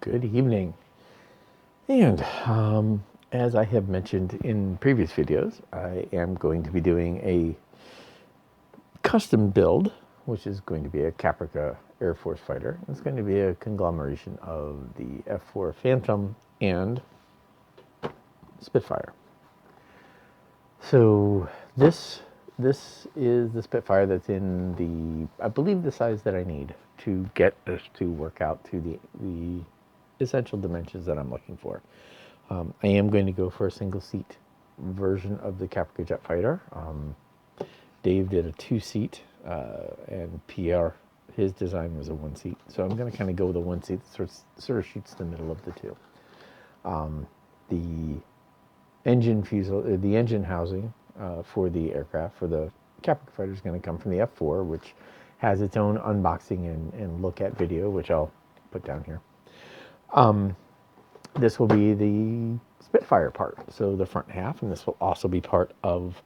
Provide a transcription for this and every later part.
Good evening. And as I have mentioned in previous videos, I am going to be doing a custom build, which is going to be a Caprica Air Force fighter. It's going to be a conglomeration of the F4 Phantom and Spitfire. So this is the Spitfire that's in the, I believe, the size that I need to get this to work out to the essential dimensions that I'm looking for. I am going to go for a single seat version of the Caprica jet fighter. Dave did a 2-seat, and PR, his design was a 1-seat. So I'm going to kind of go with a 1-seat that sort of shoots the middle of the two. The engine housing for the aircraft for the Caprica fighter is going to come from the F4, which has its own unboxing and look at video, which I'll put down here. This will be the Spitfire part, so the front half, and this will also be part of,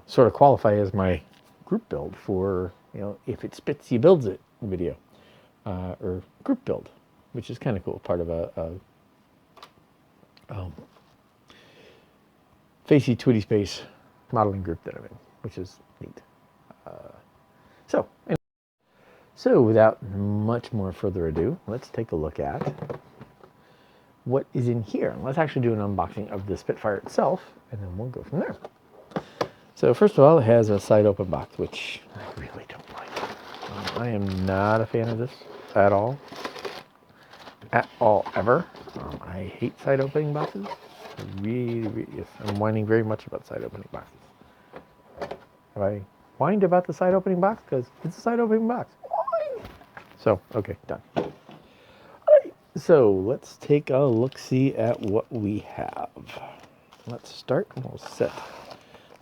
sort of qualify as my group build for, if it spits, he builds it video, or group build, which is kind of cool, part of a Facey Twitty Space modeling group that I'm in, which is neat. So without much more further ado, let's take a look at what is in here. Let's actually do an unboxing of the Spitfire itself, and then we'll go from there. So first of all, it has a side open box, which I really don't like. I am not a fan of this at all. Ever. I hate side opening boxes. Yes, I'm whining very much about side opening boxes. Have I whined about the side opening box? Because it's a side opening box. So, okay, done. All right, so let's take a look-see at what we have. Let's start, and we'll set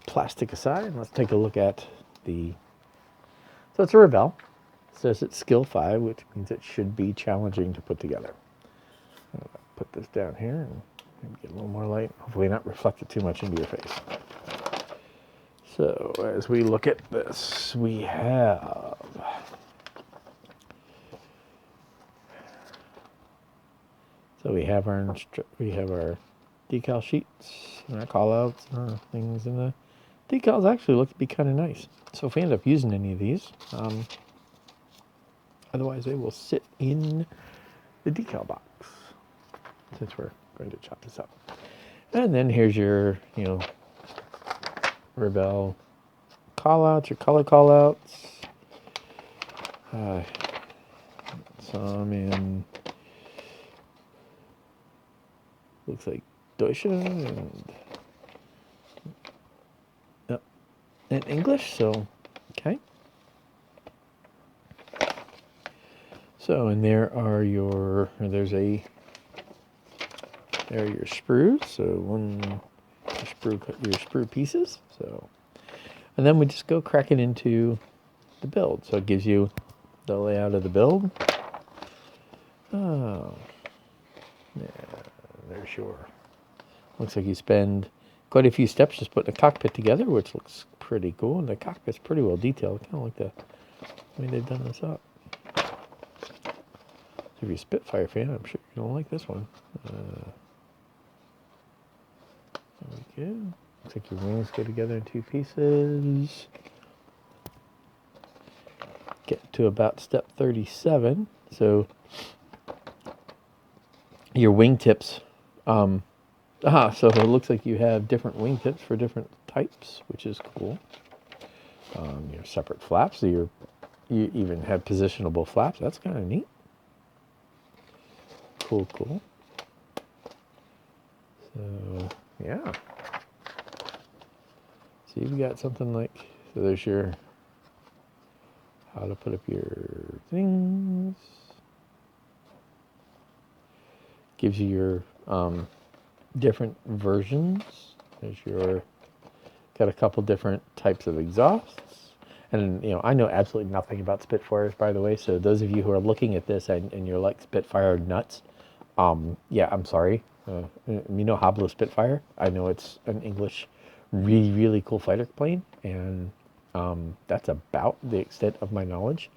plastic aside, and let's take a look at so it's a Revell. It says it's skill 5, which means it should be challenging to put together. I'm gonna put this down here and maybe get a little more light, hopefully not reflect it too much into your face. So as we look at this, we have our decal sheets and our callouts and our things, and the decals actually look to be kind of nice. So if we end up using any of these, otherwise they will sit in the decal box, since we're going to chop this up. And then here's your, Revell callouts, your color callouts. Some in, looks like Deutsche and English, so, okay. So, and there are your sprues, so your sprue pieces, so, and then we just go cracking into the build. So it gives you the layout of the build. Oh, yeah, there's your, looks like you spend quite a few steps just putting a cockpit together, which looks pretty cool, and the cockpit's pretty well detailed. Kind of like the way they've done this up. So if you're a Spitfire fan, I'm sure you're going to like this one. There we go. Looks like your wings go together in 2 pieces. Get to about step 37. So your wingtips, so it looks like you have different wingtips for different types, which is cool. Your separate flaps, so you even have positionable flaps. That's kind of neat. Cool. So, yeah. So you've got something like, so there's your, how to put up your things. Gives you your different versions. There's your, got a couple different types of exhausts. And, I know absolutely nothing about Spitfires, by the way, so those of you who are looking at this and you're like Spitfire nuts, yeah, I'm sorry. Hablo Spitfire. I know it's an English, really, really cool fighter plane, and that's about the extent of my knowledge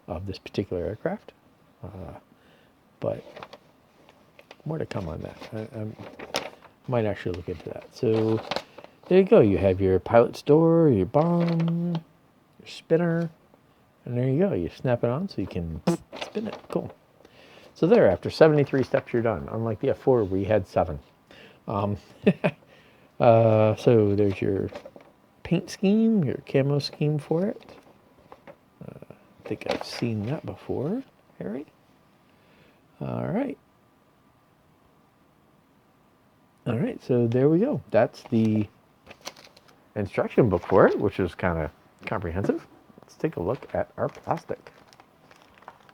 of this particular aircraft. But more to come on that. I might actually look into that. So there you go. You have your pilot's door, your bomb, your spinner, and there you go. You snap it on so you can spin it. Cool. So there, after 73 steps, you're done. Unlike the F4, we had 7. So there's your paint scheme, your camo scheme for it. I think I've seen that before, Harry. All right. All right, so there we go. That's the instruction book for it, which is kind of comprehensive. Let's take a look at our plastic.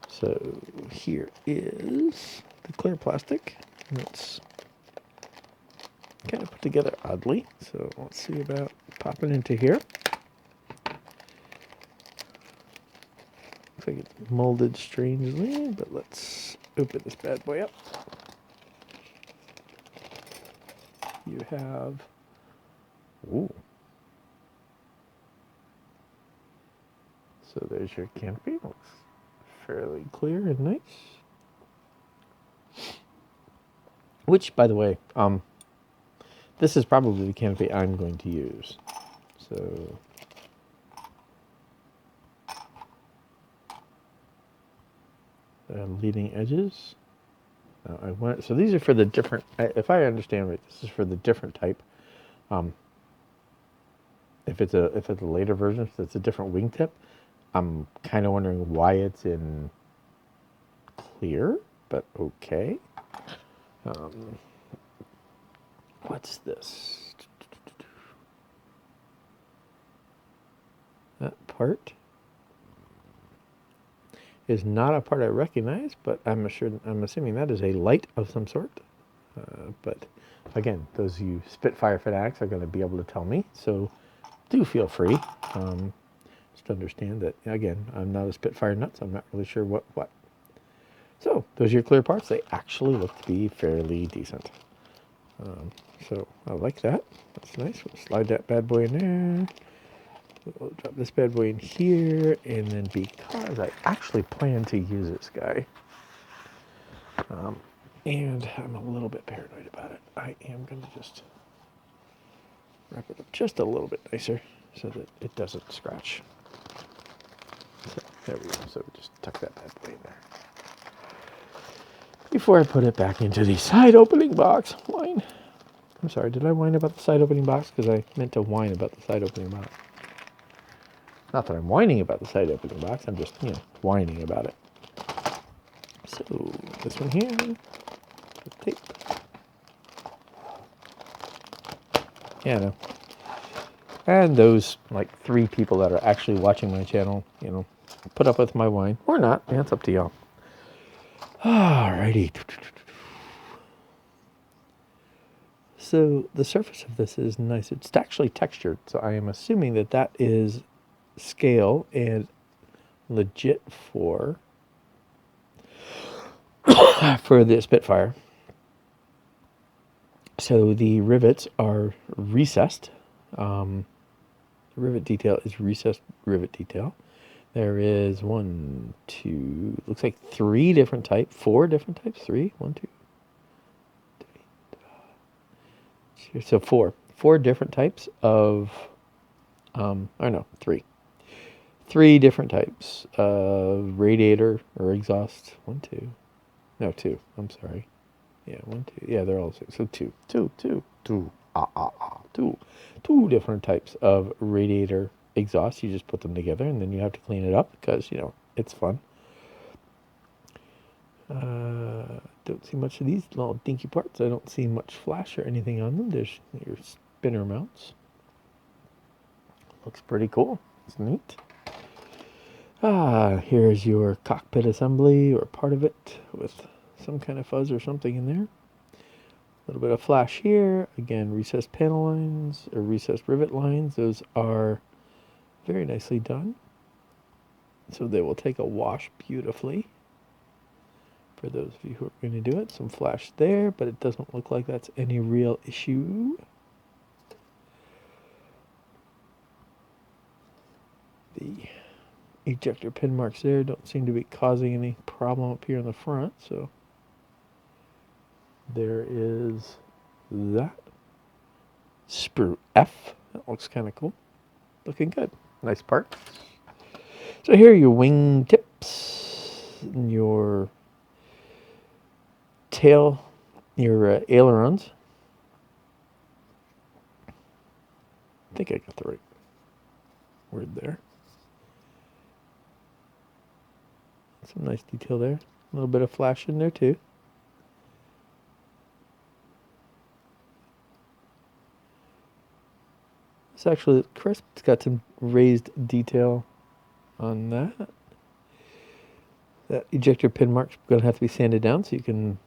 So here is the clear plastic. It's kind of put together oddly. So let's see about popping into here. Looks like it's molded strangely, but let's open this bad boy up. You have, ooh. So there's your canopy. Looks fairly clear and nice. Which, by the way, this is probably the canopy I'm going to use. So leading edges. So these are for the different. If I understand right, this is for the different type. If it's a later version, so it's a different wingtip. I'm kind of wondering why it's in clear, but okay. What's this? That part is not a part I recognize, but I'm assuming that is a light of some sort. But again, those of you Spitfire fanatics are going to be able to tell me, so do feel free. Just understand that, again, I'm not a Spitfire nut, so I'm not really sure what. So those are your clear parts. They actually look to be fairly decent. So I like that. That's nice. We'll slide that bad boy in there. We'll drop this bad boy in here, and then because I actually plan to use this guy, and I'm a little bit paranoid about it, I am going to just wrap it up just a little bit nicer so that it doesn't scratch. So there we go. So just tuck that bad boy in there. Before I put it back into the side opening box. Whine. I'm sorry, did I whine about the side opening box? Because I meant to whine about the side opening box. Not that I'm whining about the side opening box, I'm just, whining about it. So, this one here, tape. Yeah, no. And those, 3 people that are actually watching my channel, put up with my whine. Or not, it's up to y'all. Alrighty. So, the surface of this is nice. It's actually textured, so I am assuming that is scale and legit for the Spitfire. So the rivets are recessed. The rivet detail is recessed rivet detail. There is 1, 2, looks like 3 different types, 4 different types, 3, 1, 2, 3. So 4 different types of, 3. 3 different types of radiator or exhaust. 1, 2. No, 2. I'm sorry. Yeah, 1, 2. Yeah, they're all 6. So 2. 2 different types of radiator exhaust. You just put them together and then you have to clean it up because, it's fun. Don't see much of these little dinky parts. I don't see much flash or anything on them. There's your spinner mounts. Looks pretty cool. It's neat. Here's your cockpit assembly or part of it with some kind of fuzz or something in there. A little bit of flash here. Again, recessed panel lines or recessed rivet lines. Those are very nicely done. So they will take a wash beautifully. For those of you who are going to do it, some flash there, but it doesn't look like that's any real issue. The ejector pin marks there don't seem to be causing any problem up here in the front, so There is that. Sprue F. That looks kind of cool. Looking good. Nice part. So here are your wing tips, and your tail, your ailerons. I think I got the right word there. Some nice detail there. A little bit of flash in there too. It's actually crisp. It's got some raised detail on that. That ejector pin mark's going to have to be sanded down so you can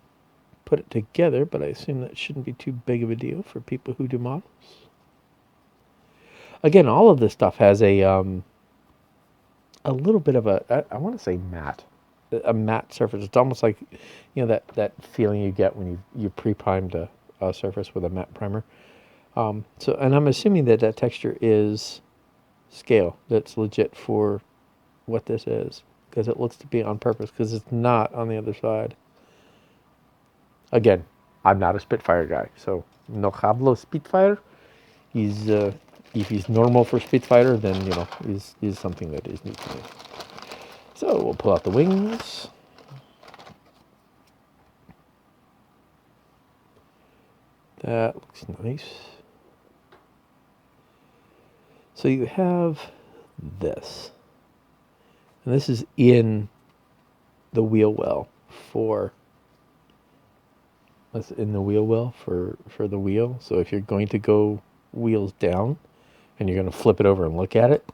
put it together, but I assume that shouldn't be too big of a deal for people who do models. Again, all of this stuff has a little bit of I want to say matte, a matte surface. It's almost like, you know, that feeling you get when you pre-primed a surface with a matte primer. And I'm assuming that texture is scale. That's legit for what this is, because it looks to be on purpose, because it's not on the other side. Again, I'm not a Spitfire guy, so no hablo Spitfire. He's if he's normal for Spitfire, then, you know, is something that is new to me. So we'll pull out the wings. That looks nice. So you have this, and this is in the wheel well for. That's in the wheel well for the wheel. So if you're going to go wheels down, and you're going to flip it over and look at it,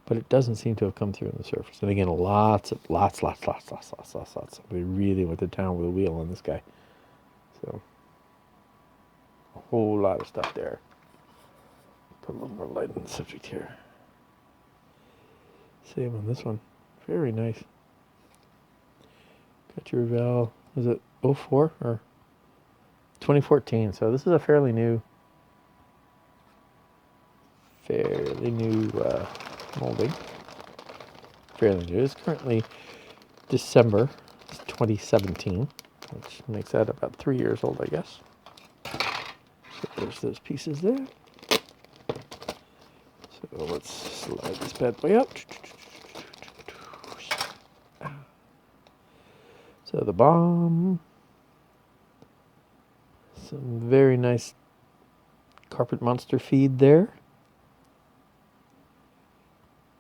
but it doesn't seem to have come through on the surface. And again, lots. We really went to town with a wheel on this guy. So a whole lot of stuff there. Put a little more light on the subject here. Same on this one. Very nice. Got your Revell. Was it 04 or 2014? So this is a fairly new molding. Fairly new. It's currently December 2017, which makes that about 3 years old, I guess. So there's those pieces there. So let's slide this bad boy up. So the bomb. Some very nice carpet monster feed there.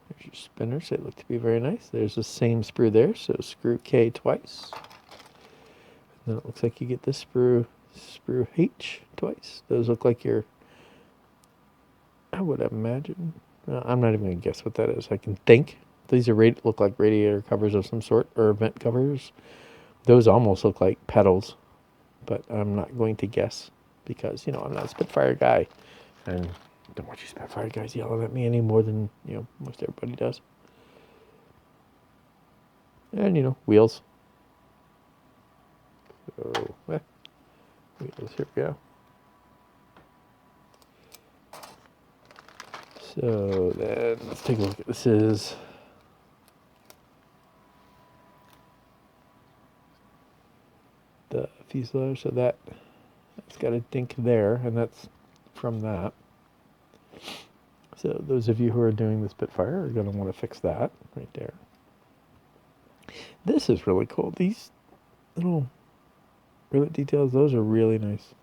There's your spinners. They look to be very nice. There's the same sprue there, so screw K twice. And then it looks like you get this sprue H twice. Those look like your, I would imagine, I'm not even going to guess what that is. I can think. These are look like radiator covers of some sort, or vent covers. Those almost look like pedals, but I'm not going to guess because, you know, I'm not a Spitfire guy. And I don't want you Spitfire guys yelling at me any more than, you know, most everybody does. And, you know, wheels. So, wheels, here we go. So then let's take a look at this. Is the fuselage, so that's got a dink there, and that's from that. So those of you who are doing the Spitfire are going to want to fix that right there. This is really cool. These little rivet details, those are really nice.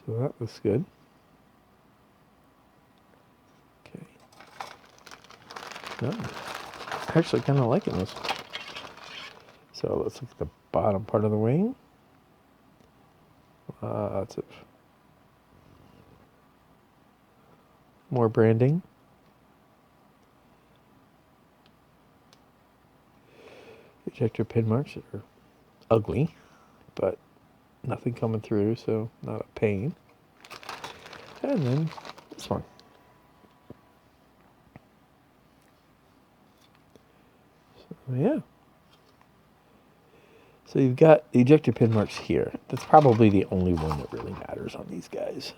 So that looks good. Okay. No, actually kind of liking this. So let's look at the bottom part of the wing. Lots of more branding. Ejector pin marks that are ugly, but nothing coming through, so not a pain. And then this one. So, yeah. So you've got the ejector pin marks here. That's probably the only one that really matters on these guys.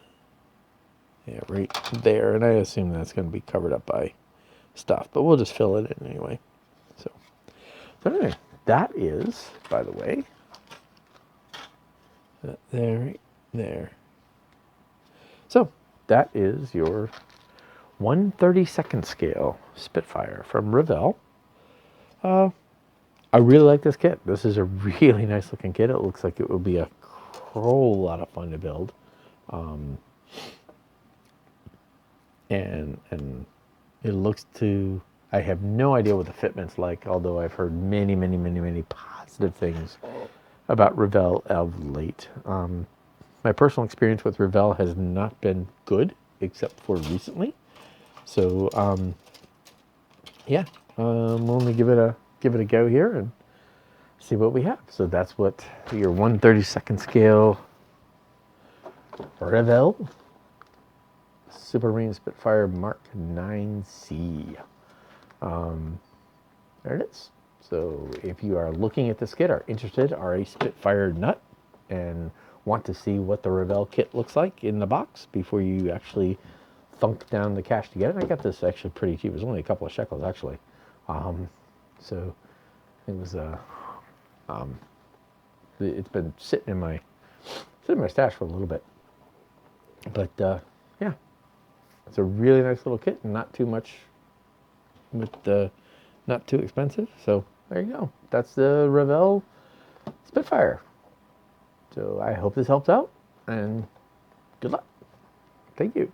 Yeah, right there. And I assume that's going to be covered up by stuff, but we'll just fill it in anyway. So So anyway, that is, by the way, there, there. So that is your 1/32nd scale Spitfire from Revell. I really like this kit. This is a really nice looking kit. It looks like it will be a whole lot of fun to build. And it looks to, I have no idea what the fitment's like, although I've heard many, many, many, many positive things about Revell of late. My personal experience with Revell has not been good, except for recently. So, yeah, we'll only give it a go here and see what we have. So that's what your 1/32nd scale Revell Supermarine Spitfire Mark 9C. There it is. So if you are looking at this kit, are interested, are a Spitfire nut, and want to see what the Revell kit looks like in the box before you actually thunk down the cash to get it. I got this actually pretty cheap. It was only a couple of shekels actually. So it was it's been sitting in my stash for a little bit. But yeah, it's a really nice little kit, and not too much with not too expensive. So there you go. That's the Revell Spitfire. So I hope this helps out, and good luck. Thank you.